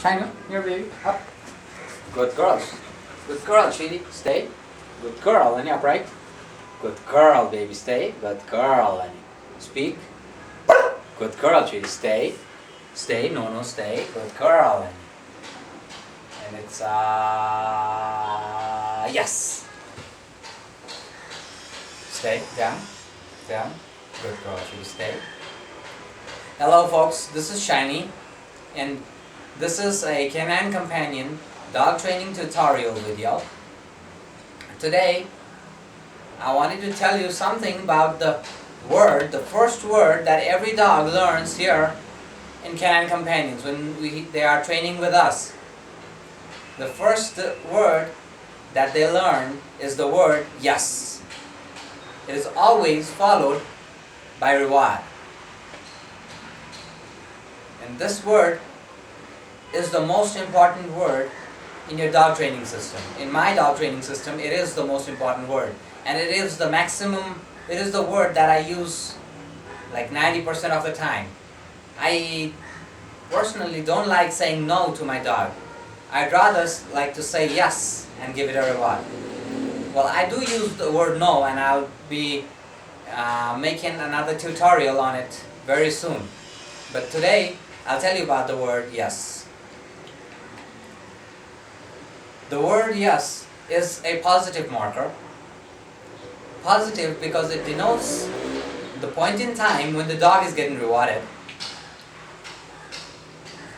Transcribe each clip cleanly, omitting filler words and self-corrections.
China, here baby, up. Good girls. Good girl, Chidi, stay. Good girl, Lenny, upright. Good girl, baby, stay. Good girl, Lenny. Speak. Good girl, Chidi, stay. Stay, no, stay. Good girl, Lenny. And it's, yes. Stay, down. Good girl, Chidi, stay. Hello folks, this is Shiny, and this is a canine companion dog training tutorial video. Today, I wanted to tell you something about the first word that every dog learns here in canine companions when they are training with us. The first word that they learn is the word yes. It is always followed by reward. And this word is the most important word in your dog training system. In my dog training system, it is the most important word. And it is the maximum, it is the word that I use like 90% of the time. I personally don't like saying no to my dog. I'd rather like to say yes and give it a reward. Well, I do use the word no, and I'll be making another tutorial on it very soon. But today, I'll tell you about the word yes. The word yes is a positive marker. Positive because it denotes the point in time when the dog is getting rewarded.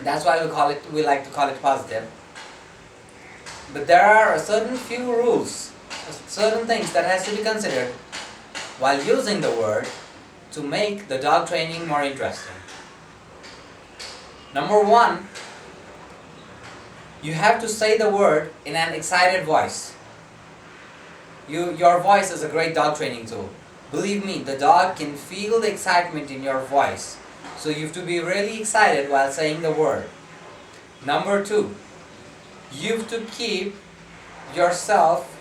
That's why we like to call it positive. But there are a certain few rules, certain things that has to be considered while using the word to make the dog training more interesting. Number one, you have to say the word in an excited voice. Your voice is a great dog training tool. Believe me, the dog can feel the excitement in your voice. So you have to be really excited while saying the word. Number two, you have to keep yourself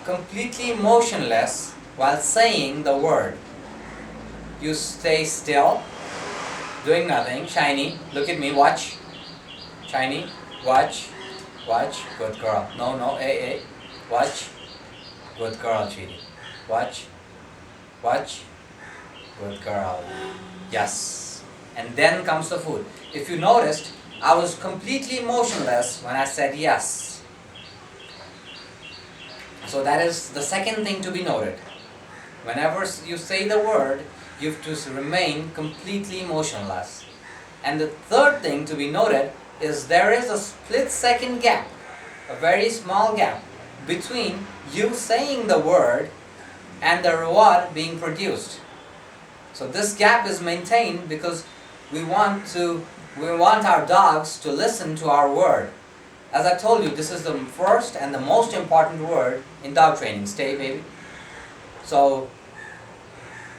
completely motionless while saying the word. You stay still, doing nothing. Shiny, look at me, watch. Shiny, watch, good girl. No, hey, watch, good girl, Chidi. Watch, good girl. Yes. And then comes the food. If you noticed, I was completely motionless when I said yes. So that is the second thing to be noted. Whenever you say the word, you have to remain completely motionless. And the third thing to be noted is there is a split-second gap, a very small gap, between you saying the word and the reward being produced. So this gap is maintained because we want our dogs to listen to our word. As I told you, this is the first and the most important word in dog training. Stay, baby. So,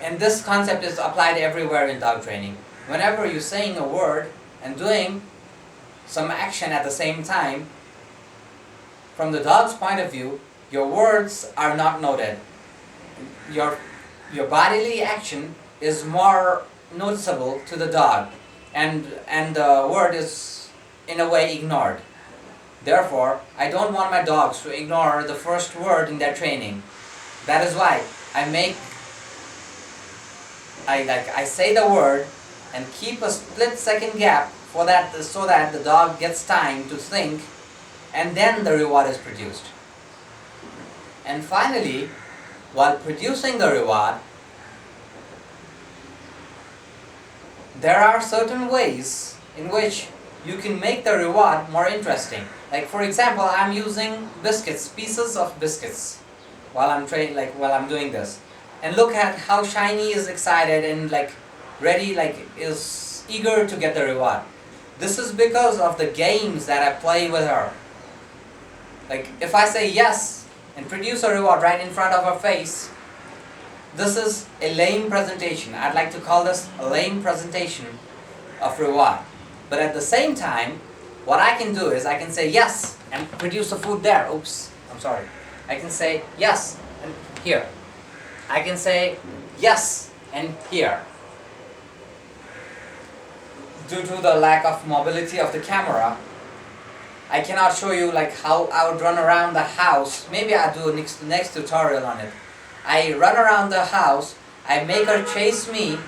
and this concept is applied everywhere in dog training. Whenever you're saying a word and doing some action at the same time, from the dog's point of view, your words are not noted. Your bodily action is more noticeable to the dog, and the word is in a way ignored. Therefore, I don't want my dogs to ignore the first word in their training. That is why I say the word and keep a split-second gap so that the dog gets time to think, and then the reward is produced. And finally, while producing the reward, there are certain ways in which you can make the reward more interesting. Like for example, I'm using biscuits, pieces of biscuits, while I'm doing this. And look at how Shiny is excited and ready, is eager to get the reward. This is because of the games that I play with her. Like if I say yes and produce a reward right in front of her face, this is a lame presentation. I'd like to call this a lame presentation of reward. But at the same time, what I can do is I can say yes and produce the food there. Oops, I'm sorry. I can say yes and here. I can say yes and here. due to the lack of mobility of the camera, I cannot show you like how I would run around the house. Maybe I'll do next tutorial on it. I run around the house, I make her chase me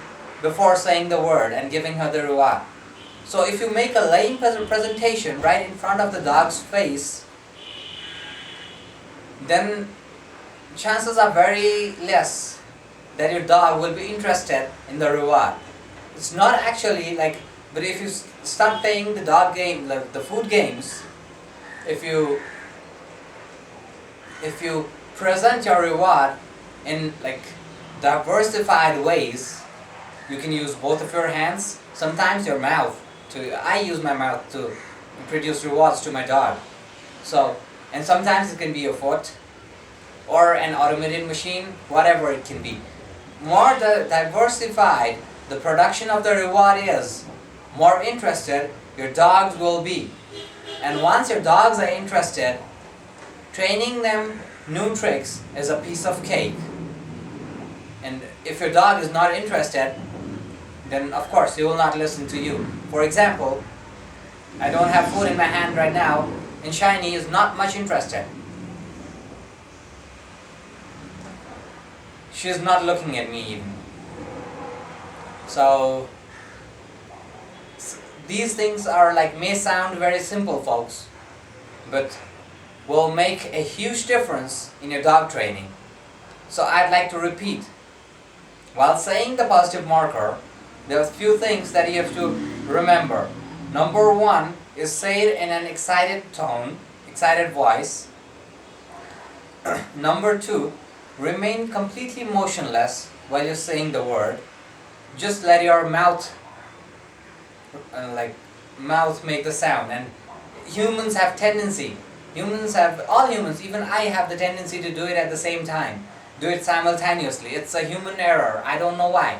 before saying the word and giving her the reward. So if you make a lame presentation right in front of the dog's face, then chances are very less that your dog will be interested in the reward. It's not actually like, but if you start playing the dog game, the food games, if you present your reward in like diversified ways, you can use both of your hands, sometimes your mouth. I use my mouth to produce rewards to my dog. So, and sometimes it can be your foot or an automated machine, whatever it can be. More diversified the production of the reward is, more interested your dogs will be. And once your dogs are interested, training them new tricks is a piece of cake. And if your dog is not interested, then of course he will not listen to you. For example, I don't have food in my hand right now, and Shiny is not much interested. She is not looking at me even. So these things are like, may sound very simple, folks, but will make a huge difference in your dog training. So I'd like to repeat. While saying the positive marker, there are a few things that you have to remember. Number one is say it in an excited tone, excited voice. Number two, remain completely motionless while you're saying the word. Just let your mouth make the sound. And humans have tendency. All humans, even I have the tendency to do it at the same time. Do it simultaneously. It's a human error. I don't know why.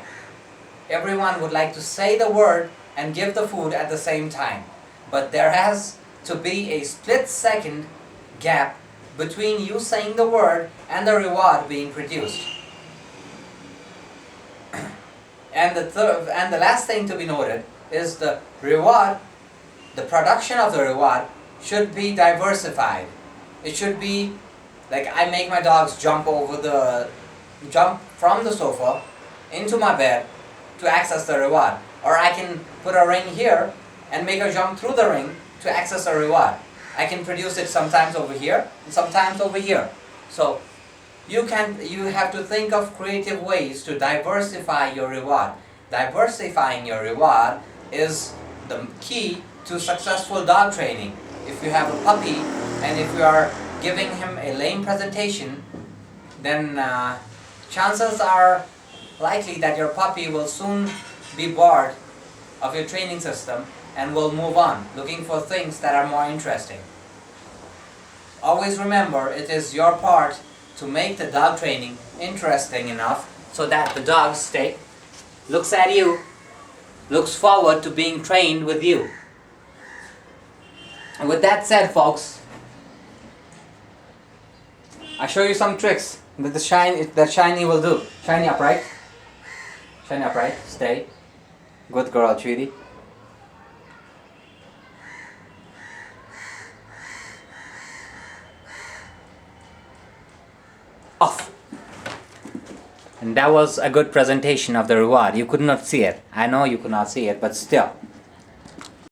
Everyone would like to say the word and give the food at the same time. But there has to be a split-second gap between you saying the word and the reward being produced. And the last thing to be noted is the reward, the production of the reward should be diversified. It should be like I make my dogs jump from the sofa into my bed to access the reward. Or I can put a ring here and make her jump through the ring to access a reward. I can produce it sometimes over here and sometimes over here. So you have to think of creative ways to diversify your reward. Diversifying your reward is the key to successful dog training. If you have a puppy and if you are giving him a lame presentation, then chances are likely that your puppy will soon be bored of your training system and will move on, looking for things that are more interesting. Always remember, it is your part to make the dog training interesting enough so that the dog looks at you, looks forward to being trained with you. And with that said, folks, I'll show you some tricks that Shiny will do. Shiny upright. Shiny upright. Stay. Good girl, Tweety. Off. And that was a good presentation of the reward. You could not see it. I know you could not see it, but still.